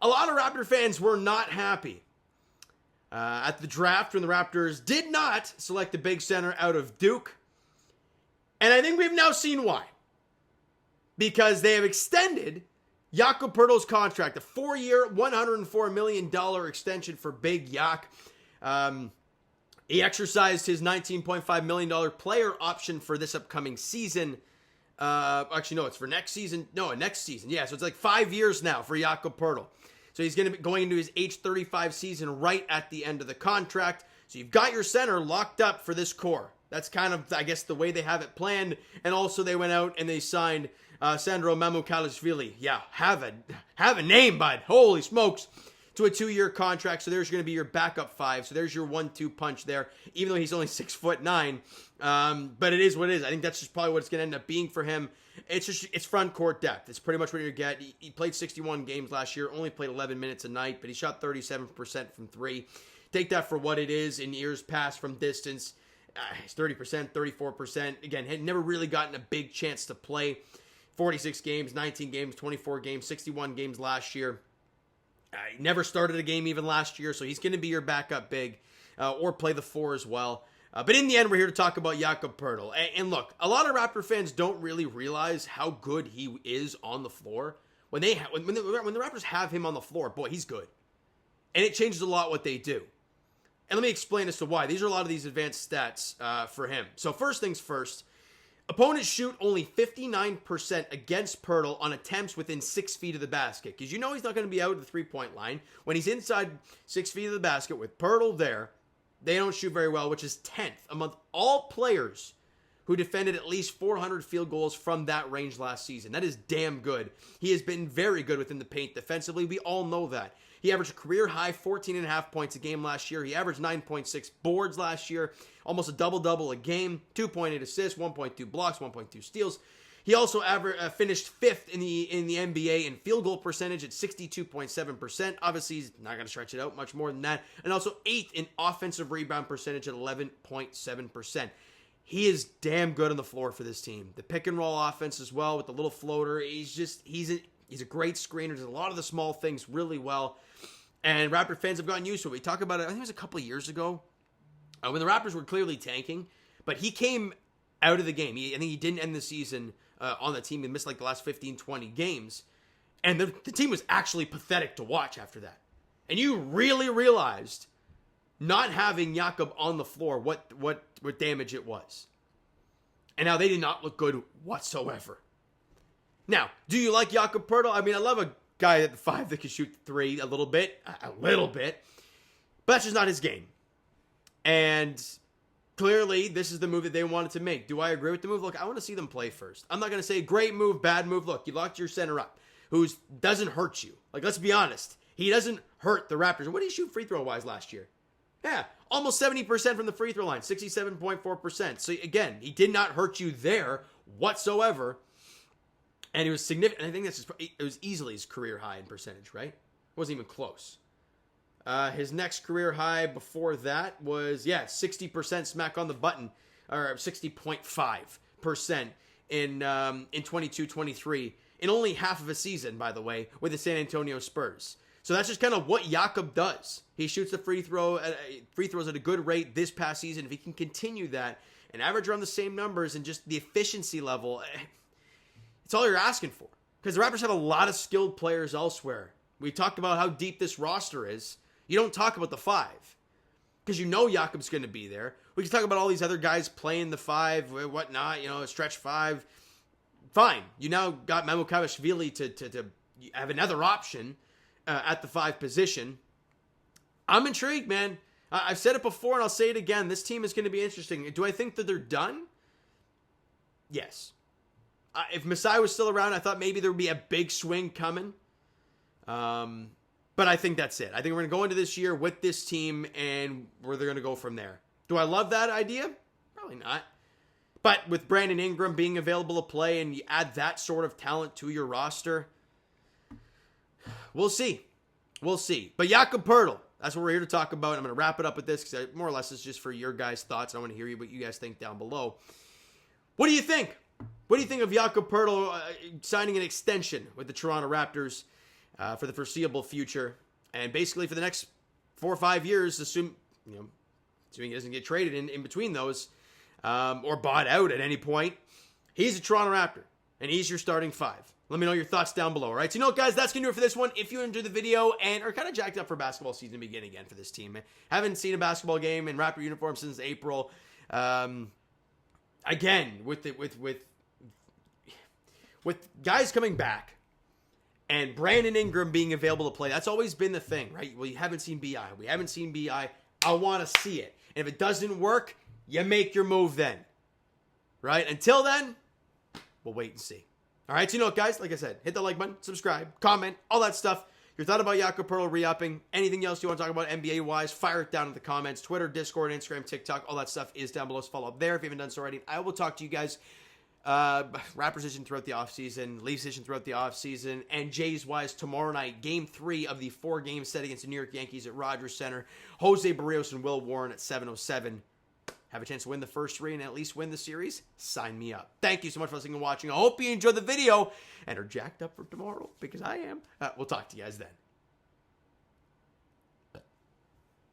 a lot of Raptor fans were not happy at the draft when the Raptors did not select a big center out of Duke. And I think we've now seen why. Because they have extended Jakob Poeltl's contract, a 4-year, $104 million extension for Big Yak. He exercised his $19.5 million player option for this upcoming season. Actually, no, it's for next season. No, next season. Yeah, so it's like 5 years now for Jakob Poeltl. So he's going to be going into his age 35 season right at the end of the contract. So you've got your center locked up for this core. That's kind of, I guess, the way they have it planned. And also they went out and they signed Sandro Mamukelashvili. Yeah, have a name, bud. Holy smokes. To a 2-year contract. So there's going to be your backup 5. So there's your 1-2 punch there. Even though he's only 6'9". But it is what it is. I think that's just probably what it's going to end up being for him. It's front court depth. It's pretty much what you get. He played 61 games last year. Only played 11 minutes a night. But he shot 37% from 3. Take that for what it is in years past from distance. It's 30%, 34%. Again, had never really gotten a big chance to play. 46 games, 19 games, 24 games, 61 games last year. He never started a game even last year, so he's going to be your backup big or play the 4 as well. But in the end, we're here to talk about Jakob Poeltl. And look, a lot of Raptor fans don't really realize how good he is on the floor. When the Raptors have him on the floor, boy, he's good. And it changes a lot what they do. And let me explain as to why. These are a lot of these advanced stats for him. So first things first, opponents shoot only 59% against Poeltl on attempts within 6 feet of the basket. Because you know he's not going to be out of the 3-point line. When he's inside 6 feet of the basket with Poeltl there, they don't shoot very well, which is 10th among all players who defended at least 400 field goals from that range last season. That is damn good. He has been very good within the paint defensively. We all know that. He averaged a career-high 14.5 points a game last year. He averaged 9.6 boards last year, almost a double-double a game, 2.8 assists, 1.2 blocks, 1.2 steals. He also finished 5th in the NBA in field goal percentage at 62.7%. Obviously, he's not going to stretch it out much more than that. And also 8th in offensive rebound percentage at 11.7%. He is damn good on the floor for this team. The pick-and-roll offense as well with the little floater. He's a great screener. Does a lot of the small things really well. And Raptor fans have gotten used to it. We talked about it, I think it was a couple of years ago, when the Raptors were clearly tanking. But he came out of the game. I think he didn't end the season on the team. He missed like the last 15, 20 games. And the team was actually pathetic to watch after that. And you really realized not having Jakob on the floor what damage it was. And now they did not look good whatsoever. Now, do you like Jakob Poeltl? I mean, I love a guy at the 5 that can shoot 3 a little bit. But that's just not his game. And clearly, this is the move that they wanted to make. Do I agree with the move? Look, I want to see them play first. I'm not going to say great move, bad move. Look, you locked your center up, who doesn't hurt you. Like, let's be honest. He doesn't hurt the Raptors. What did he shoot free throw-wise last year? Yeah, almost 70% from the free throw line, 67.4%. So, again, he did not hurt you there whatsoever. And it was significant. I think it was easily his career high in percentage, right? It wasn't even close. His next career high before that was, 60% smack on the button, or 60.5% in 22-23, in only half of a season, by the way, with the San Antonio Spurs. So that's just kind of what Jakob does. He shoots the free throws at a good rate this past season. If he can continue that and average around the same numbers and just the efficiency level, it's all you're asking for. Because the Raptors have a lot of skilled players elsewhere. We talked about how deep this roster is. You don't talk about the 5. Because you know Jakob's going to be there. We can talk about all these other guys playing the 5, whatnot, stretch 5. Fine. You now got Mamukelashvili to have another option at the 5 position. I'm intrigued, man. I've said it before and I'll say it again. This team is going to be interesting. Do I think that they're done? Yes. If Masai was still around, I thought maybe there would be a big swing coming. But I think that's it. I think we're going to go into this year with this team, and they're going to go from there. Do I love that idea? Probably not. But with Brandon Ingram being available to play, and you add that sort of talent to your roster, we'll see. We'll see. But Jakob Poeltl, that's what we're here to talk about. I'm going to wrap it up with this, because more or less it's just for your guys' thoughts. I want to hear what you guys think down below. What do you think? What do you think of Jakob Poeltl signing an extension with the Toronto Raptors? for the foreseeable future. And basically for the next 4 or 5 years, assuming he doesn't get traded in between those or bought out at any point, he's a Toronto Raptor. And he's your starting 5. Let me know your thoughts down below, all right? So guys, that's going to do it for this one. If you enjoyed the video and are kind of jacked up for basketball season to begin again for this team, haven't seen a basketball game in Raptor uniform since April. Again, with guys coming back and Brandon Ingram being available to play, that's always been the thing, right? Well, you haven't seen BI. We haven't seen BI. I want to see it. And if it doesn't work, you make your move then, right? Until then, we'll wait and see. All right, so guys, like I said, hit the like button, subscribe, comment, all that stuff. Your thought about Jakob Poeltl re-upping, anything else you want to talk about NBA-wise, fire it down in the comments. Twitter, Discord, Instagram, TikTok, all that stuff is down below. So follow up there if you haven't done so already. I will talk to you guys Raptors position throughout the offseason, Leafs position throughout the offseason, and Jays-wise tomorrow night, Game 3 of the 4-game set against the New York Yankees at Rogers Center. Jose Barrios and Will Warren at 7:07. Have a chance to win the first 3 and at least win the series? Sign me up. Thank you so much for listening and watching. I hope you enjoyed the video and are jacked up for tomorrow, because I am. We'll talk to you guys then.